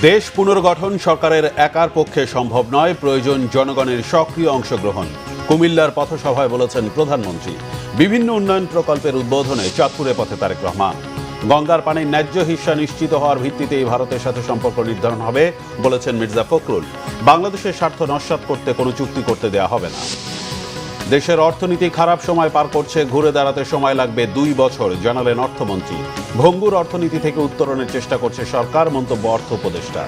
দেশ পুনর্গঠন সরকারের একার পক্ষে সম্ভব নয়, প্রয়োজন জনগণের সক্রিয় অংশগ্রহণ। কুমিল্লার পথসভায় বলেছেন প্রধানমন্ত্রী। বিভিন্ন উন্নয়ন প্রকল্পের উদ্বোধনে চাঁদপুরে পথে তারেক রহমান। গঙ্গার পানির ন্যায্য হিস্সা নিশ্চিত হওয়ার ভিত্তিতেই ভারতের সাথে সম্পর্ক নির্ধারণ হবে বলেছেন মির্জা ফখরুল। বাংলাদেশের স্বার্থ নস্যাৎ করতে কোনো চুক্তি করতে দেয়া হবে না। দেশের অর্থনীতি খারাপ সময় পার করছে, ঘুরে দাঁড়াতে সময় লাগবে 2 বছর, জানালেন অর্থমন্ত্রী। ভঙ্গুর অর্থনীতি থেকে উত্তরণের চেষ্টা করছে সরকার, মন্তব্য অর্থ উপদেষ্টা।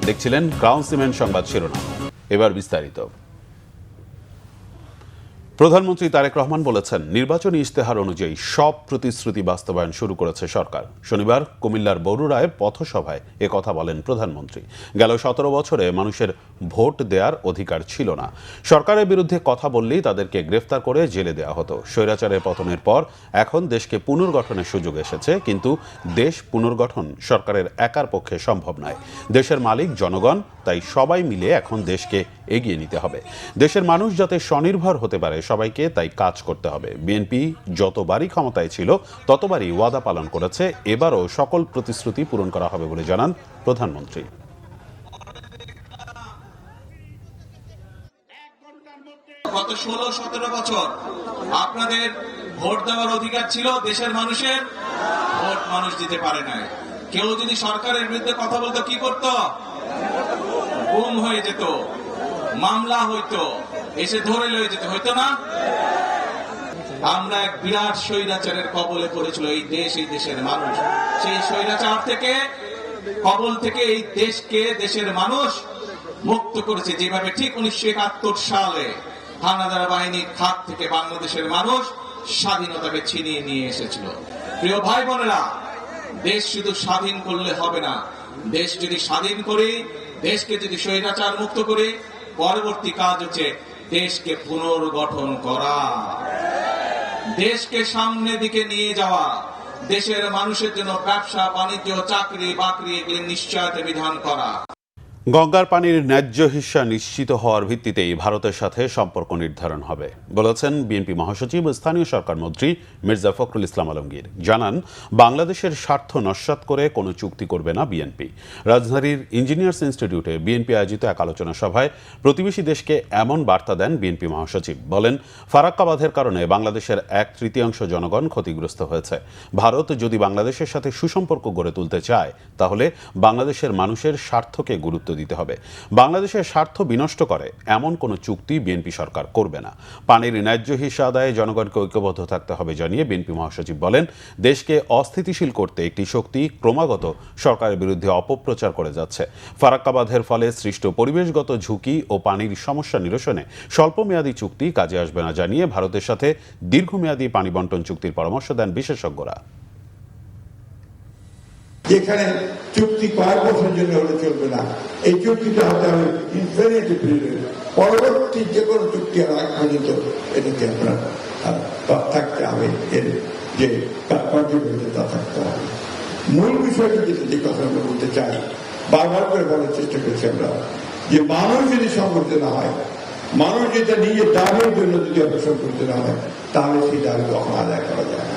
দেখছিলেন ক্রাউন সিমেন্ট সংবাদ শিরোনাম, এবার বিস্তারিত। প্রধানমন্ত্রী তারেক রহমান বলেছেন, নির্বাচনী ইশতেহার অনুযায়ী সব প্রতিশ্রুতি বাস্তবায়ন শুরু করেছে সরকার। শনিবার কুমিল্লার বরুড়ায় পথসভায় কথা বলেন প্রধানমন্ত্রী। গেল 17 বছরে মানুষের ভোট দেওয়ার অধিকার ছিল না। সরকারের বিরুদ্ধে কথা বললেই তাদেরকে গ্রেফতার করে জেলে দেওয়া হতো। স্বৈরাচারের পতনের পর এখন দেশকে পুনর্গঠনের সুযোগ এসেছে, কিন্তু দেশ পুনর্গঠন সরকারের একার পক্ষে সম্ভব নয়। দেশের মালিক জনগণ, তাই সবাই মিলে এখন দেশকে এগিয়ে নিতে হবে। দেশের মানুষ যাতে স্বনির্ভর হতে পারে, সবাইকে তাই কাজ করতে হবে। বিএনপি যতবারই ক্ষমতায় ছিল ততবারই ওয়াদা পালন করেছে, এবারও সকল প্রতিশ্রুতি পূরণ করা হবে বলে জানান প্রধানমন্ত্রী। গত 16-17 বছর আপনাদের ভোট দেওয়ার অধিকার ছিল, দেশের মানুষের ভোট মানুষ দিতে পারে নাই। কেউ যদি সরকারের বিরুদ্ধে কথা বলতো, কি করত? গুম হয়ে যেত, মামলা হইতো, এসে ধরে লয়ে যেত, হইতো না? আমরা এক বিরাট স্বৈরাচারের কবলে পড়েছিল এই দেশ, এই দেশের মানুষ। সেই স্বৈরাচার থেকে, কবল থেকে এই দেশকে, দেশের মানুষ মুক্ত করেছে। যেভাবে ঠিক 1971 সালে হানাদার বাহিনীর হাত থেকে বাংলাদেশের মানুষ স্বাধীনতাকে ছিনিয়ে নিয়ে এসেছিল। প্রিয় ভাই বোনেরা, দেশ শুধু স্বাধীন করলে হবে না। দেশ যদি স্বাধীন করে, দেশকে যদি স্বৈরাচার মুক্ত করে, পরবর্তী কাজ হচ্ছে দেশকে পুনর্গঠন করা, দেশকে সামনের দিকে নিয়ে যাওয়া, দেশের মানুষের জন্য ব্যবসা বাণিজ্য, চাকরি বাকরি এগুলি নিশ্চয়তা বিধান করা। গঙ্গার পানির ন্যায্য হিস্সা নিশ্চিত হওয়ার ভিত্তিতেই ভারতের সাথে সম্পর্ক নির্ধারণ হবে বলেছেন বিএনপি মহাসচিব ও স্থানীয় সরকার মন্ত্রী মির্জা ফখরুল ইসলাম আলমগীর। জানান, বাংলাদেশের স্বার্থ নস্যাৎ করে কোনো চুক্তি করবে না বিএনপি। রাজধানীর ইঞ্জিনিয়ার্স ইনস্টিটিউটে বিএনপি আয়োজিত এক আলোচনা সভায় প্রতিবেশী দেশকে এমন বার্তা দেন বিএনপি মহাসচিব। বলেন, ফারাক্কা বাঁধের কারণে বাংলাদেশের 1/3 জনগণ ক্ষতিগ্রস্ত হয়েছে। ভারত যদি বাংলাদেশের সাথে সুসম্পর্ক গড়ে তুলতে চায়, তাহলে বাংলাদেশের মানুষের স্বার্থকে গুরুত্ব দিতে হবে। বাংলাদেশের স্বার্থ বিনষ্ট করে এমন কোনো চুক্তি বিএনপি সরকার করবে না। পানির ন্যায্য হিস্সা আদায়ে জনগণকে ঐক্যবদ্ধ থাকতে হবে জানিয়ে বিএনপি মহাসচিব বলেন, দেশকে অস্থিতিশীল করতে একটি শক্তি ক্রমাগত সরকারের বিরুদ্ধে অপপ্রচার করে যাচ্ছে। ফারাক্কা বাঁধের ফলে সৃষ্ট পরিবেশগত ঝুঁকি ও পানির সমস্যা নিরসনে স্বল্পমেয়াদী চুক্তি কাজে আসবে না জানিয়ে ভারতের সাথে দীর্ঘমেয়াদী পানি বন্টন চুক্তির পরামর্শ দেন বিশেষজ্ঞরা। যেখানে চুক্তি কয়েক বছরের জন্য হলে চলবে না, এই চুক্তিটা হতে হবে ইনফিনিটি পিরিয়ড। পরবর্তী যে কোনো চুক্তি আগ পর্যন্ত এটাতে আপনার থাকতে হবে, এর যে কন্ট্রিবিউশনটা থাকতে হবে। মূল বিষয়টি যে কথা আমরা বলতে চাই, বারবার করে বলার চেষ্টা করছি আমরা, যে মানুষ যদি সংগঠিত না হয়, মানুষ যেটা নিজের দাবির জন্য যদি আমরা সংগঠিত না হয়, তাহলে সেই দাবি কখনো আদায় করা যায় না।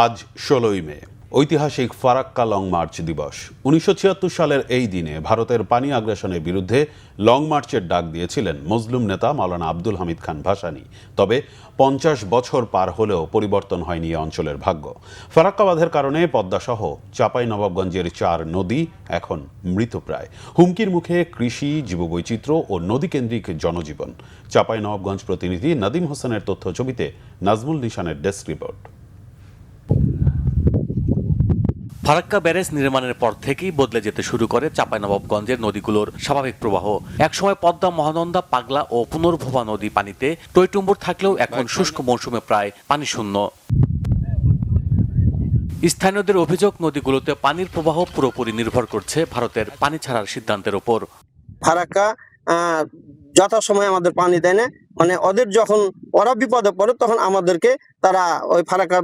আজ 16ই মে, ঐতিহাসিক ফারাক্কা লং মার্চ দিবস। 1976 সালের এই দিনে ভারতের পানি আগ্রাসনের বিরুদ্ধে লং মার্চের ডাক দিয়েছিলেন মজলুম নেতা মাওলানা আব্দুল হামিদ খান ভাসানী। তবে 50 বছর পার হলেও পরিবর্তন হয়নি এই অঞ্চলের ভাগ্য। ফারাক্কা বাঁধের কারণে পদ্মাসহ চাঁপাইনবাবগঞ্জের 4 নদী এখন মৃতপ্রায়। হুমকির মুখে কৃষি, জীববৈচিত্র্য ও নদীকেন্দ্রিক জনজীবন। চাঁপাইনবাবগঞ্জ প্রতিনিধি নাদিম হোসেনের তথ্য ছবিতে নাজমুল নিশানের ডেস্ক রিপোর্ট। ফারাক্কা ব্যারেজ নির্মাণের পর থেকেই বদলে যেতে শুরু করে চাঁপাইনবাবগঞ্জের নদীগুলোর স্বাভাবিক প্রবাহ। একসময় পদ্মা, মহানন্দা, পাগলা ও পুনর্ভবা নদী পানিতে টইটুম্বুর থাকলেও এখন শুষ্ক মৌসুমে প্রায় পানি শূন্য। স্থানীয়দের অভিযোগ, নদীগুলোতে পানির প্রবাহ পুরোপুরি নির্ভর করছে ভারতের পানি ছাড়ার সিদ্ধান্তের উপর। ফারাক্কা যথাসময়ে আমাদের পানি দেয় না, মানে ওদের যখন ওরা বিপদে পড়ে তখন আমাদেরকে তারা ওই ফারাক্কা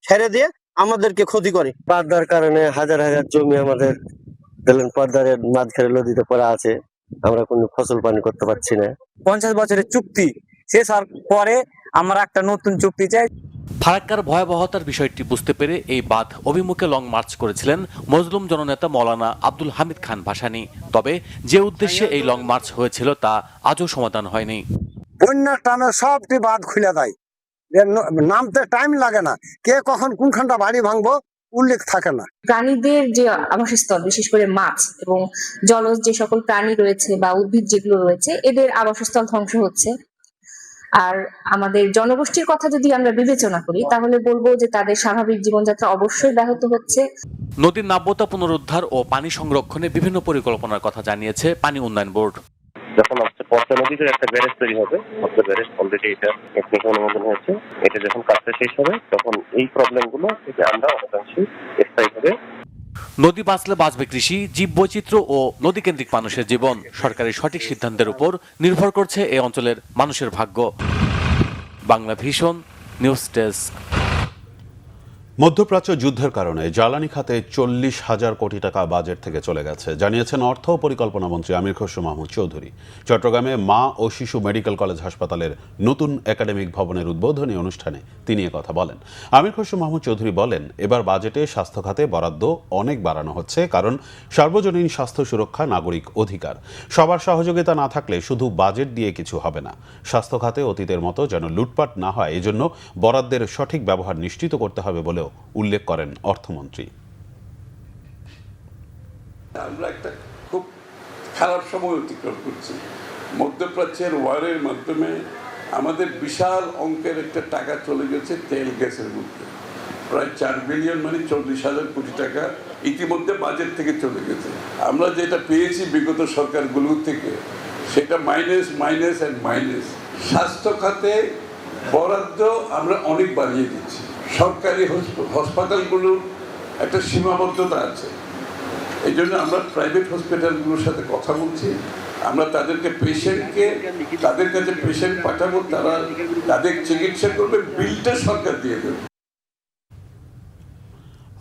ছেড়ে দিয়ে আমাদেরকে ক্ষতি করে। পদ্মার কারণে হাজার হাজার জমি আমাদের পদ্মারের মাঝখানে নদীতে পড়া আছে, আমরা কোনো ফসল পানি করতে পারছি না। 50 বছরের চুক্তি শেষ হওয়ার পরে আমরা একটা নতুন চুক্তি চাই। ফারাক্কার ভয়াবহতার বিষয়টি বুঝতে পেরে এই বাঁধ অভিমুখে লং মার্চ করেছিলেন মজলুম জননেতা মৌলানা আব্দুল হামিদ খান ভাসানী। তবে যে উদ্দেশ্যে এই লং মার্চ হয়েছিল তা আজও সমাধান হয়নি। বন্যার টানে সবটি বাঁধ খুলে দেয়, নামতে টাইম লাগে না, কে কখন কোনখানটা বাড়ি ভাঙবো উল্লেখ থাকে না। প্রাণীদের যে আবাসস্থল, বিশেষ করে মাছ এবং জলজ যে সকল প্রাণী রয়েছে বা উদ্ভিদ যেগুলো রয়েছে, এদের আবাসস্থল ধ্বংস হচ্ছে। আর আমাদের জনগোষ্ঠীর কথা যদি আমরা বিবেচনা করি তাহলে বলবো যে তাদের স্বাভাবিক জীবনযাত্রা অবশ্যই ব্যাহত হচ্ছে। নদীর নাব্যতা পুনরুদ্ধার ও পানি সংরক্ষণে বিভিন্ন পরিকল্পনার কথা জানিয়েছে পানি উন্নয়ন বোর্ড। যখন পদ্মা নদীতে একটা ব্যারেজ তৈরি হবে, পদ্মা ব্যারেজ অলরেডি এটা টেকনিক্যাল অনুমোদন হয়েছে, এটা যখন কাজটা শেষ হবে তখন এই প্রবলেমগুলো থেকে আমরা অনেকাংশে স্থায়ীভাবে। নদী বাঁচলে বাঁচবে কৃষি, জীববৈচিত্র্য ও নদীকেন্দ্রিক মানুষের জীবন। সরকারের সঠিক সিদ্ধান্তের উপর নির্ভর করছে এই অঞ্চলের মানুষের ভাগ্য। Bangla vision news desk. মধ্যপ্রাচ্য যুদ্ধের কারণে জ্বালানি খাতে 40,000 কোটি টাকা বাজেট থেকে চলে গেছে, জানিয়েছেন অর্থ ও পরিকল্পনা মন্ত্রী আমির খসরু মাহমুদ চৌধুরী। চট্টগ্রামে মা ও শিশু মেডিকেল কলেজ হাসপাতালের নতুন একাডেমিক ভবনের উদ্বোধনী অনুষ্ঠানে তিনি কথা বলেন। আমির খসরু মাহমুদ চৌধুরী বলেন, এবার বাজেটে স্বাস্থ্য খাতে বরাদ্দ অনেক বাড়ানো হচ্ছে, কারণ সার্বজনীন স্বাস্থ্য সুরক্ষা নাগরিক অধিকার। সবার সহযোগিতা না থাকলে শুধু বাজেট দিয়ে কিছু হবে না। স্বাস্থ্য খাতে অতীতের মতো যেন লুটপাট না হয়, এজন্য বরাদ্দের সঠিক ব্যবহার নিশ্চিত করতে হবে বলেও উল্লেখ করেন অর্থমন্ত্রী। আমরা একটা খুব খারাপ সময় অতিক্রম করছি। মধ্যপ্রাচ্যের ওয়ারের মাধ্যমে আমাদের বিশাল অঙ্কের একটা টাকা চলে গেছে তেল গ্যাসের মধ্যে, প্রায় 4 বিলিয়ন মানে 40,000 কোটি টাকা ইতিমধ্যে বাজেট থেকে চলে গেছে। আমরা যেটা পেয়েছি বিগত সরকারগুলো থেকে সেটা মাইনাস মাইনাস অ্যান্ড মাইনাস। স্বাস্থ্য খাতে বরাদ্দ আমরা অনেক বাড়িয়ে দিচ্ছি। সরকারি হাসপাতালগুলোর একটা সীমাবদ্ধতা আছে, এই জন্য আমরা প্রাইভেট হসপিটালগুলোর সাথে কথা বলছি। আমরা তাদেরকে তাদের কাছে পেশেন্ট পাঠাবো, তারা তাদের চিকিৎসা করবে, বিলটা সরকার দিয়ে দেবে।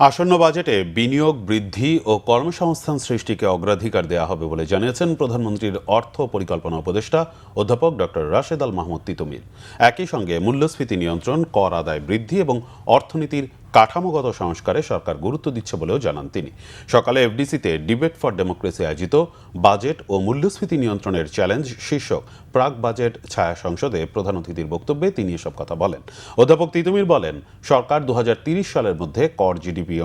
আসন্ন বাজেটে বিনিয়োগ বৃদ্ধি ও কর্মসংস্থান সৃষ্টিকে অগ্রাধিকার দেওয়া হবে বলে জানিয়েছেন প্রধানমন্ত্রীর অর্থ পরিকল্পনা উপদেষ্টা অধ্যাপক ডক্টর রাশেদ আল মাহমুদ তিতুমির। একই সঙ্গে মূল্যস্ফীতি নিয়ন্ত্রণ, কর আদায় বৃদ্ধি এবং অর্থনীতির কাঠামোগত সংস্কারে সরকার গুরুত্ব দিচ্ছে বলেও জানান তিনি। সকালে এফডিসিতে ডিবেট ফর ডেমোক্রেসি আয়োজিত বাজেট ও মূল্যস্ফীতি নিয়ন্ত্রণের চ্যালেঞ্জ শীর্ষক প্রাক বাজেট ছায়া সংসদে প্রধান অতিথির বক্তব্যে তিনি এসব কথা বলেন। অধ্যাপক তিতুমির বলেন, সরকার 2030 সালের মধ্যে কর জিডিপি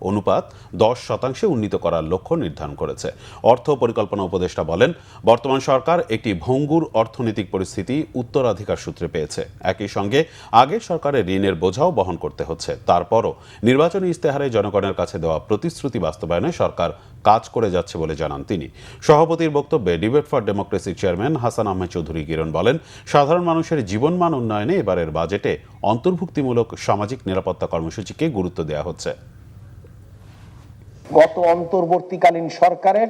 অনুপাত 10% উন্নীত করার লক্ষ্য নির্ধারণ করেছে। অর্থ পরিকল্পনা উপদেষ্টা বলেন, বর্তমান সরকার একটি ভঙ্গুর অর্থনৈতিক পরিস্থিতি উত্তরাধিকার সূত্রে পেয়েছে। একই সঙ্গে আগের সরকারের ঋণের বোঝাও বহন করতে হচ্ছে। তারপরও নির্বাচনী ইস্তেহারে জনগণের কাছে দেওয়া প্রতিশ্রুতি বাস্তবায়নে সরকার কাজ করে যাচ্ছে বলে জানান তিনি। সভাপতির বক্তব্যে ডিবেট ফর ডেমোক্রেসির চেয়ারম্যান হাসান আহমেদ চৌধুরী কিরণ বলেন, সাধারণ মানুষের জীবনমান উন্নয়নে এবারের বাজেটে অন্তর্ভুক্তিমূলক সামাজিক নিরাপত্তা কর্মসূচিকে গুরুত্ব দেওয়া হচ্ছে। গত অন্তর্বর্তীকালীন সরকারের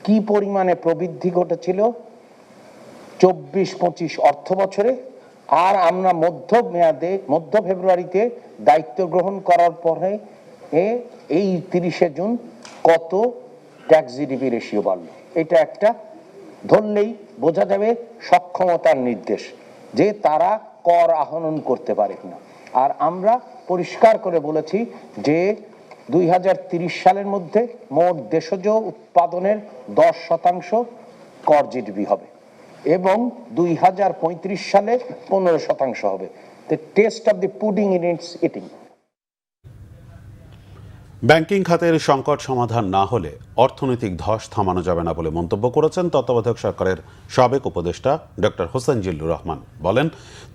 কি পরিমাণে প্রবৃদ্ধি ঘটেছিল 24-25 অর্থ বছরে, আর আমরা মধ্য ফেব্রুয়ারিতে দায়িত্ব গ্রহণ করার পরে এই 30শে জুন কত ট্যাক্স জিডিপি রেশিও বাড়লো। এটা একটা ধরলেই বোঝা যাবে সক্ষমতার নির্দেশ যে তারা কর আহরণ করতে পারে কিনা। আর আমরা পরিষ্কার করে বলেছি যে 2030 সালের মধ্যে মোট দেশজ উৎপাদনের 10% কর জিডিপি হবে এবং 2035 সালে 15% হবে। The taste of the pudding in its eating. Banking খাতের সংকট সমাধান না হলে অর্থনৈতিক ধস থামানো যাবে না বলে মন্তব্য করেছেন তত্ত্বাবধায়ক সরকারের সাবেক উপদেষ্টা ডক্টর হোসেন জিল্লুর রহমান। বলেন,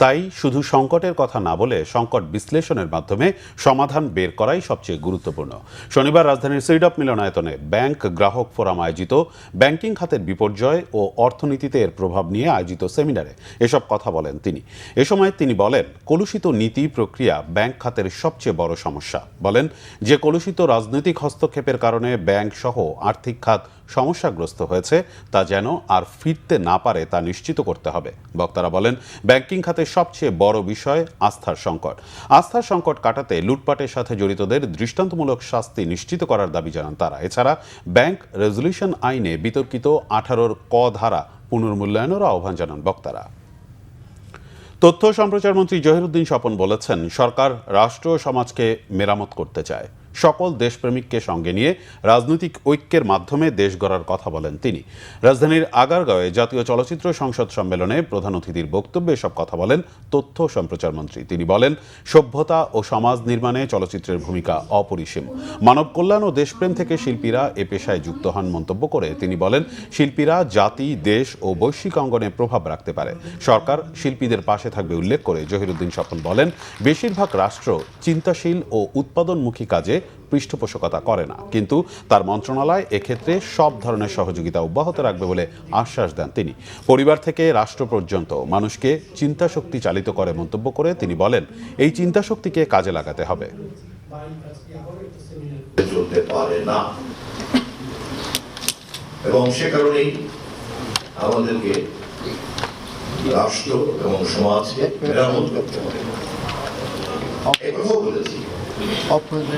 তাই শুধু সংকটের কথা না বলে সংকট বিশ্লেষণের মাধ্যমে সমাধান বের করাই সবচেয়ে গুরুত্বপূর্ণ। শনিবার রাজধানীর সিডপ মিলনায়তনে ব্যাংক গ্রাহক ফোরাম আয়োজিত ব্যাংকিং খাতের বিপর্যয় ও অর্থনীতিতে এর প্রভাব নিয়ে আয়োজিত সেমিনারে এসব কথা বলেন তিনি। এ সময় তিনি বলেন, কলুষিত নীতি প্রক্রিয়া ব্যাংক খাতের সবচেয়ে বড় সমস্যা। বলেন, যে কলুষিত রাজনৈতিক হস্তক্ষেপের কারণে ব্যাংক সহ আর্থিক খাত সমস্যাগ্রস্ত হয়েছে তা যেন আর ফিরতে না পারে তা নিশ্চিত করতে হবে। বক্তারা বলেন, ব্যাংকিং খাতের সবচেয়ে বড় বিষয় আস্থার সংকট। আস্থার সংকট কাটাতে লুটপাটের সাথে জড়িতদের দৃষ্টান্তমূলক শাস্তি নিশ্চিত করার দাবি জানান তারা। এছাড়া ব্যাংক রেজলিউশন আইনে বিতর্কিত 18 ক ধারা পুনর্মূল্যায়নেরও আহ্বান জানান বক্তারা। তথ্য সম্প্রচার মন্ত্রী জহিরুদ্দিন স্বপন বলেছেন, সরকার রাষ্ট্র ও সমাজকে মেরামত করতে চায়। সকল দেশপ্রেমিককে সঙ্গে নিয়ে রাজনৈতিক ঐক্যের মাধ্যমে দেশ গড়ার কথা বলেন তিনি। রাজধানীর আগারগাঁওয়ে জাতীয় চলচ্চিত্র সংসদ সম্মেলনে প্রধান অতিথির বক্তব্যে সব কথা বলেন তথ্য সম্প্রচার মন্ত্রী। তিনি বলেন, সভ্যতা ও সমাজ নির্মাণে চলচ্চিত্রের ভূমিকা অপরিসীম। মানব কল্যাণ ও দেশপ্রেম থেকে শিল্পীরা এ পেশায় যুক্ত হন মন্তব্য করে তিনি বলেন, শিল্পীরা জাতি, দেশ ও বৈশ্বিক অঙ্গনে প্রভাব রাখতে পারে। সরকার শিল্পীদের পাশে থাকবে উল্লেখ করে জহিরুদ্দিন স্বপন বলেন, বেশিরভাগ রাষ্ট্র চিন্তাশীল ও উৎপাদনমুখী কাজে পৃষ্ঠপোষকতা করে না, কিন্তু তার মন্ত্রণালয় এক্ষেত্রে সব ধরনের সহযোগিতা অব্যাহত রাখবে বলে আশ্বাস দেন তিনি। পরিবার থেকে রাষ্ট্র পর্যন্ত মানুষকে চিন্তাশক্তি চালিত করে মন্তব্য করে তিনি বলেন, এই চিন্তাশক্তিকে কাজে লাগাতে হবে। চলতে পারে না এবং সে কারণেই আমাদেরকে রাষ্ট্র এবং সমাজকে মেরামত করতে হবে। একথাও বলেছি,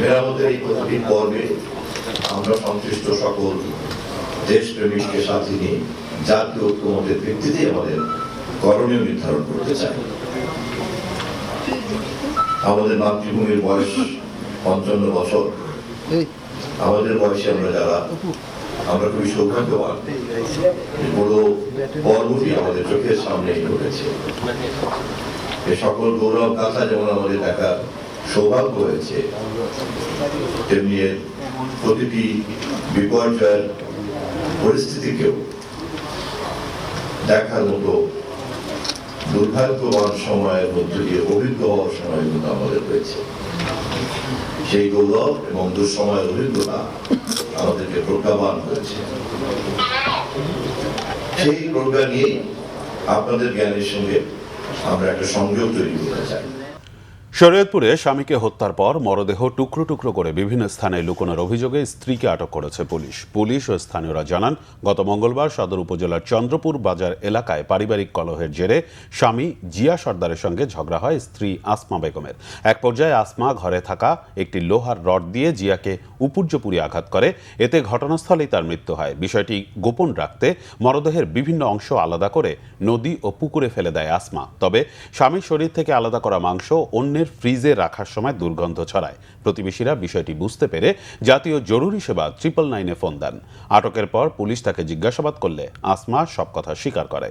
মেরামতের এই প্রতিটি পর্বে আমরা সংশ্লিষ্ট সকল দেশপ্রেমিককে সাথে নিয়ে জাতীয় ঐক্যমতের ভিত্তিতে আমাদের করণীয় নির্ধারণ করতে চাই। আমাদের মাতৃভূমির বয়স 55 বছর। আমাদের বয়সে আমরা খুবই সৌভাগ্যবান, বড় পর্বটি আমাদের চোখের সামনে ঘটেছে। এ সকল গৌরব গাথা যেমন আমাদের দেখার সৌভাগ্য হয়েছে, তেমনি এর প্রতিটি বিপর্যয়ের পরিস্থিতিকেও দেখার মতো দুর্ভাগ্যবান সময়ের মধ্যে দিয়ে অভিজ্ঞ হওয়ার সময় কিন্তু আমাদের হয়েছে। সেই গৌরব এবং দুঃসময়ের অভিজ্ঞতা আমাদেরকে প্রজ্ঞাবান হয়েছে। সেই প্রজ্ঞা নিয়ে আপনাদের জ্ঞানের সঙ্গে আমরা একটা সংযোগ তৈরি করতে চাই। শরীয়তপুরে স্বামীকে হত্যার পর মরদেহ টুকরো টুকরো করে বিভিন্ন স্থানে লুকোনোর অভিযোগে স্ত্রীকে আটক করেছে পুলিশ। পুলিশ ও স্থানীয়রা জানান, গত মঙ্গলবার সদর উপজেলার চন্দ্রপুর বাজার এলাকায় পারিবারিক কলহের জেরে স্বামী জিয়া সর্দারের সঙ্গে ঝগড়া হয় স্ত্রী আসমা বেগমের। এক পর্যায়ে আসমা ঘরে থাকা একটি লোহার রড দিয়ে জিয়াকে উপর্যপুরি আঘাত করে। এতে ঘটনাস্থলেই তার মৃত্যু হয়। বিষয়টি গোপন রাখতে মরদেহের বিভিন্ন অংশ আলাদা করে নদী ও পুকুরে ফেলে দেয় আসমা। তবে স্বামীর শরীর থেকে আলাদা করা মাংস অন্যের ফ্রিজে রাখার সময় দুর্গন্ধ ছড়ায়। প্রতিবেশীরা বিষয়টি বুঝতে পেরে জাতীয় জরুরি সেবা 999-এ ফোন দেন। আটকের পর পুলিশ তাকে জিজ্ঞাসাবাদ করলে আসমা সব কথা স্বীকার করে।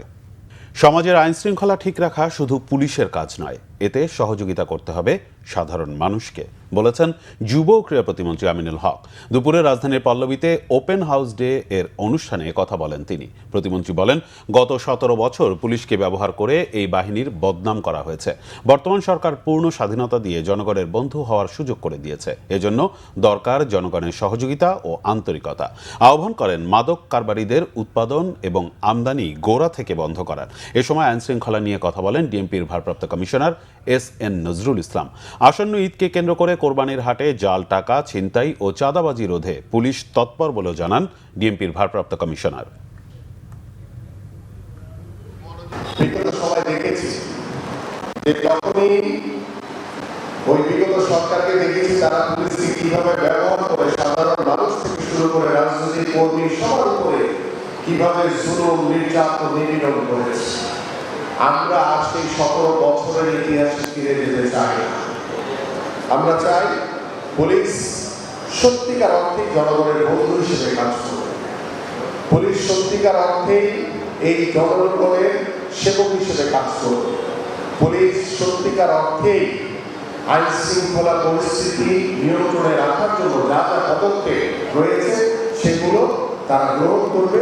সমাজের আইন শৃঙ্খলা ঠিক রাখা শুধু পুলিশের কাজ নয়, এতে সহযোগিতা করতে হবে সাধারণ মানুষকে, বলেছেন যুব ও ক্রীড়া প্রতিমন্ত্রী আমিনুল হক। দুপুরে রাজধানীর পল্লবীতে ওপেন হাউস ডে এর অনুষ্ঠানে কথা বলেন তিনি। প্রতিমন্ত্রী বলেন, গত 17 বছর পুলিশকে ব্যবহার করে এই বাহিনীর বদনাম করা হয়েছে। বর্তমান সরকার পূর্ণ স্বাধীনতা দিয়ে জনগণের বন্ধু হওয়ার সুযোগ করে দিয়েছে। এজন্য দরকার জনগণের সহযোগিতা ও আন্তরিকতা। আহ্বান করেন মাদক কারবারিদের উৎপাদন এবং আমদানি গোড়া থেকে বন্ধ করার। এ সময় আইন শৃঙ্খলা নিয়ে কথা বলেন ডিএমপির ভারপ্রাপ্ত কমিশনার এস.এন. নজরুল ইসলাম। আসন্ন ঈদকে কেন্দ্র করে কোরবানির হাটে জাল টাকা, ছিনতাই ও চাঁদাবাজি রোধে পুলিশ তৎপর বলেও জানান ডিএমপির ভারপ্রাপ্ত কমিশনার। বিগত সময় দেখেছি যে যখনই ওই বিগত সরকারকে দেখেছি তারা পুলিশকে কিভাবে ব্যবহার করে সাধারণ মানুষ থেকে শুরু করে রাজনৈতিক কর্মী সবার উপরে কিভাবে জুলুম, নির্যাতন, নিপীড়ন করেছে। আমরা আজ সেই 17 বছরের ইতিহাসে ফিরে যেতে চাই না। আমরা চাই পুলিশ সত্যিকার অর্থে জনগণের বন্ধু হিসেবে কাজ করবে। পুলিশ সত্যিকার অর্থে এই জনগণের সেবক হিসেবে কাজ করবে। পুলিশ সত্যিকার অর্থেই আইন শৃঙ্খলা পরিস্থিতি নিয়ন্ত্রণে রাখার জন্য যা যা পদক্ষেপ রয়েছে সেগুলো তারা গ্রহণ করবে।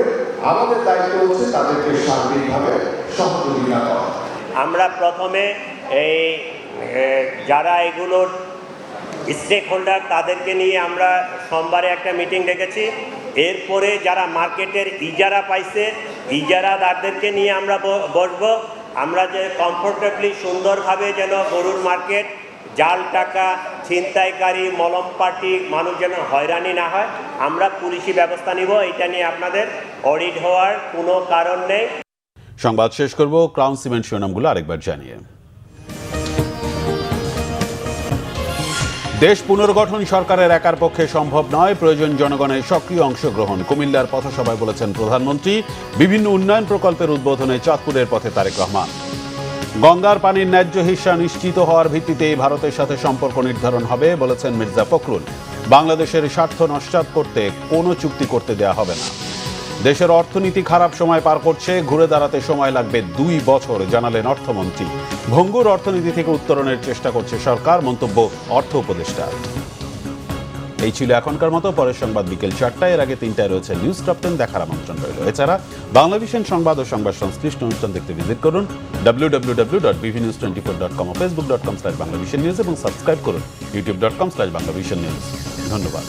আমাদের দায়িত্ব হচ্ছে তাদেরকে সার্বিকভাবে সহযোগিতা করা। আমরা প্রথমে এই যারা এগুলোর স্টেক হোল্ডার তাদেরকে নিয়ে আমরা সোমবারে একটা মিটিং ডেকেছি। এরপরে যারা মার্কেটের ইজারা পাইছে ইজারাদারদেরকে নিয়ে আমরা বসবো। আমরা যে কমফোর্টেবলি সুন্দরভাবে যেন গরুর মার্কেট, জাল টাকা, ছিনতাইকারী, মলম পার্টি মানুষ যেন হয়রানি না হয়, আমরা পুলিশি ব্যবস্থা নিব। এটা নিয়ে আপনাদের অডিট হওয়ার কোনো কারণ নেই। সংবাদ শেষ করব ক্রাউন সিমেন্ট শিরোনামগুলো আরেকবার জানিয়ে। দেশ পুনর্গঠন সরকারের একার পক্ষে সম্ভব নয়, প্রয়োজন জনগণের সক্রিয় অংশগ্রহণ। কুমিল্লার পথসভায় বলেছেন প্রধানমন্ত্রী। বিভিন্ন উন্নয়ন প্রকল্পের উদ্বোধনে চাঁদপুরের পথে তারেক রহমান। গঙ্গার পানির ন্যায্য হিস্সা নিশ্চিত হওয়ার ভিত্তিতেই ভারতের সাথে সম্পর্ক নির্ধারণ হবে বলেছেন মির্জা ফখরুল। বাংলাদেশের স্বার্থ নস্যাৎ করতে কোনো চুক্তি করতে দেয়া হবে না। দেশের অর্থনীতি খারাপ সময় পার করছে, ঘুরে দাঁড়াতে সময় লাগবে 2 বছর, জানালেন অর্থমন্ত্রী। ভঙ্গুর অর্থনীতি থেকে উত্তরণের চেষ্টা করছে সরকার, মন্তব্য অর্থ উপদেষ্টা। এই ছিল এখনকার মতো। পরের সংবাদ বিকেল 4টায়, এর আগে 3টায় রয়েছে নিউজ টপ 10 দেখার আমন্ত্রণ রইল। এছাড়া বাংলাভিশন সংবাদ ও সংবাদ সংশ্লিষ্ট অনুষ্ঠান দেখতে ভিজিট করুন www.bvnews24.com ও facebook.com/banglavisionnews এবং সাবস্ক্রাইব করুন youtube.com/banglavisionnews। ধন্যবাদ।